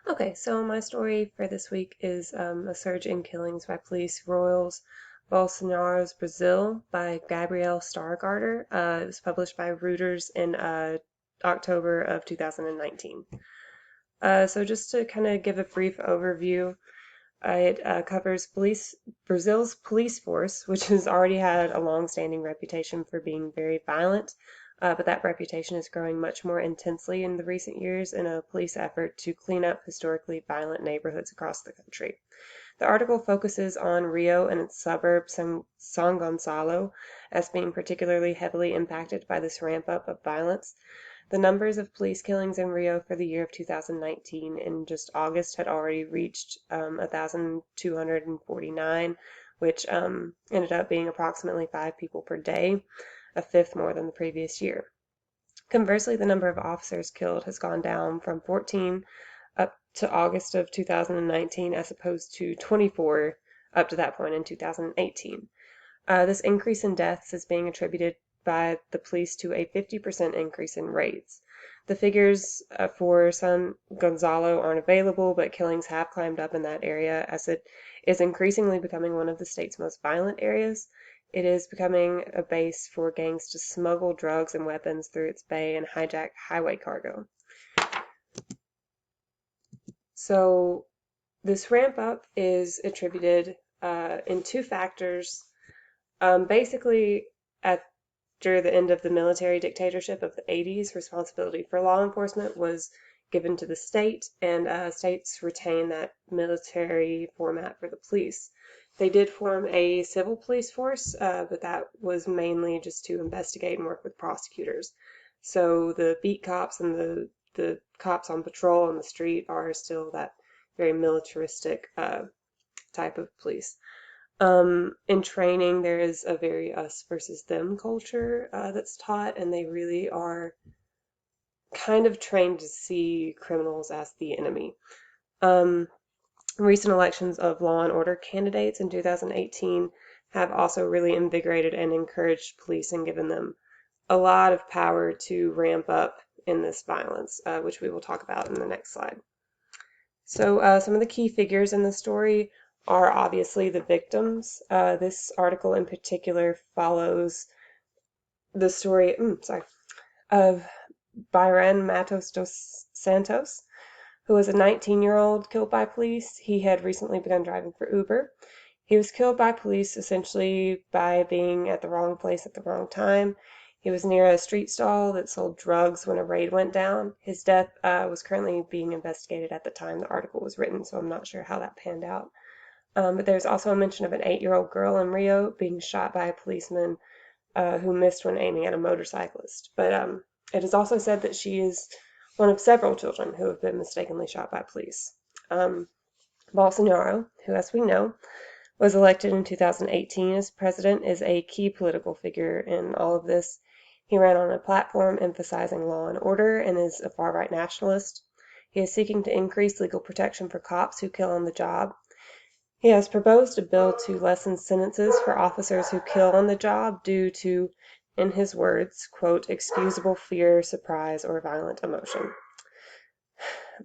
Okay, so my story for this week is A Surge in Killings by Police Royals Bolsonaro's Brazil by Gabrielle Stargarder. It was published by Reuters in October of 2019. So just to kind of give a brief overview, it covers Brazil's police force, which has already had a long-standing reputation for being very violent, but that reputation is growing much more intensely in the recent years in a police effort to clean up historically violent neighborhoods across the country. The article focuses on Rio and its suburb, São Gonçalo, as being particularly heavily impacted by this ramp up of violence. The numbers of police killings in Rio for the year of 2019 in just August had already reached 1,249, which ended up being approximately 5 people per day, a fifth more than the previous year. Conversely, the number of officers killed has gone down from 14 up to August of 2019 as opposed to 24 up to that point in 2018. This increase in deaths is being attributed by the police to a 50% increase in raids. The figures for San Gonzalo aren't available, but killings have climbed up in that area as it is increasingly becoming one of the state's most violent areas. It is becoming a base for gangs to smuggle drugs and weapons through its bay and hijack highway cargo. So this ramp up is attributed in two factors. Basically, after the end of the military dictatorship of the 80s, responsibility for law enforcement was given to the state, and states retained that military format for the police. They did form a civil police force, but that was mainly just to investigate and work with prosecutors. So the beat cops and the cops on patrol on the street are still that very militaristic type of police. In training, there is a very us versus them culture that's taught, and they really are kind of trained to see criminals as the enemy. Um, Recent elections of law and order candidates in 2018 have also really invigorated and encouraged police and given them a lot of power to ramp up in this violence, which we will talk about in the next slide. So some of the key figures in the story are obviously the victims. This article in particular follows the story of Byron Matos dos Santos, who was a 19-year-old killed by police. He had recently begun driving for Uber. He was killed by police essentially by being at the wrong place at the wrong time. He was near a street stall that sold drugs when a raid went down. His death was currently being investigated at the time the article was written, so I'm not sure how that panned out. But there's also a mention of an 8-year-old girl in Rio being shot by a policeman who missed when aiming at a motorcyclist. But it is also said that she is one of several children who have been mistakenly shot by police. Bolsonaro, who, as we know, was elected in 2018 as president, is a key political figure in all of this. He ran on a platform emphasizing law and order and is a far-right nationalist. He is seeking to increase legal protection for cops who kill on the job. He has proposed a bill to lessen sentences for officers who kill on the job due to, in his words, quote, excusable fear, surprise, or violent emotion.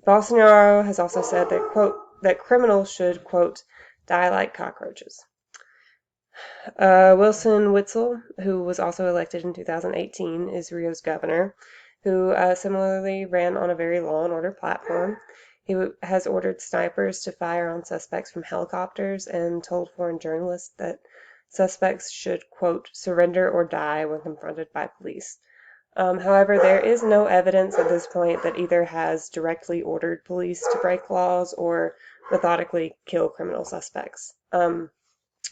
Bolsonaro has also said that, quote, that criminals should, quote, die like cockroaches. Wilson Witzel, who was also elected in 2018, is Rio's governor, who similarly ran on a very law and order platform. He has ordered snipers to fire on suspects from helicopters and told foreign journalists that suspects should, quote, surrender or die when confronted by police. However, there is no evidence at this point that either has directly ordered police to break laws or methodically kill criminal suspects.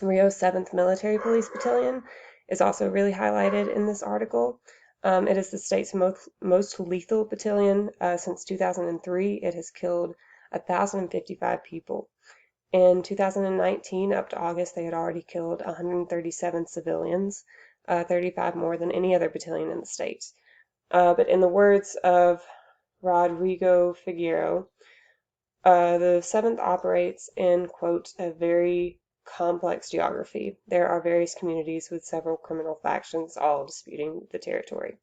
Rio's 7th Military Police Battalion is also really highlighted in this article. It is the state's most lethal battalion. Since 2003, it has killed 1,055 people. In 2019, up to August, they had already killed 137 civilians, 35 more than any other battalion in the state. But in the words of Rodrigo Figueiro, the 7th operates in, quote, a very complex geography. There are various communities with several criminal factions all disputing the territory.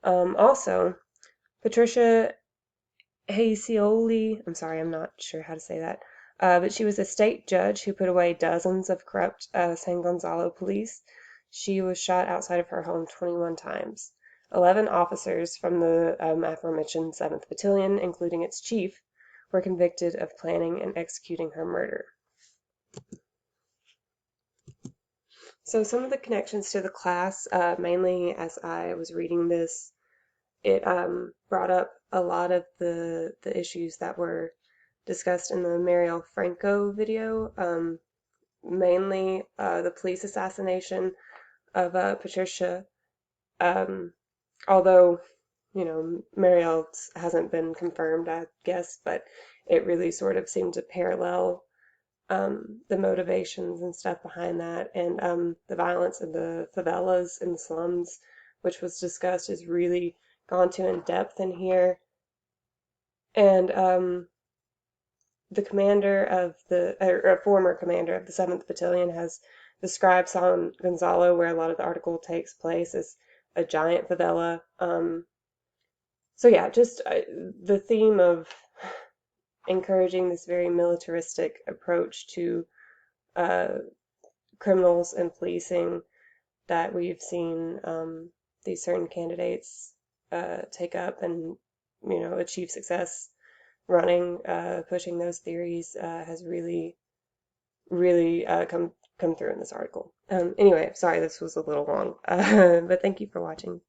Also, Patricia Hacioli, I'm sorry, I'm not sure how to say that, but she was a state judge who put away dozens of corrupt San Gonzalo police. She was shot outside of her home 21 times. 11 officers from the aforementioned 7th Battalion, including its chief, were convicted of planning and executing her murder. So some of the connections to the class, mainly as I was reading this, it brought up a lot of the issues that were discussed in the Mariel Franco video, mainly the police assassination of Patricia. Um, although, you know, Mariel hasn't been confirmed, I guess, but it really sort of seemed to parallel the motivations and stuff behind that, and the violence in the favelas in the slums, which was discussed, is really gone to in depth in here. And the commander of or a former commander of the 7th Battalion has described San Gonzalo, where a lot of the article takes place, as a giant favela. So yeah, just the theme of encouraging this very militaristic approach to uh, criminals and policing that we've seen these certain candidates take up and, you know, achieve success running, pushing those theories has really, really come through in this article. Anyway, sorry this was a little long, but thank you for watching.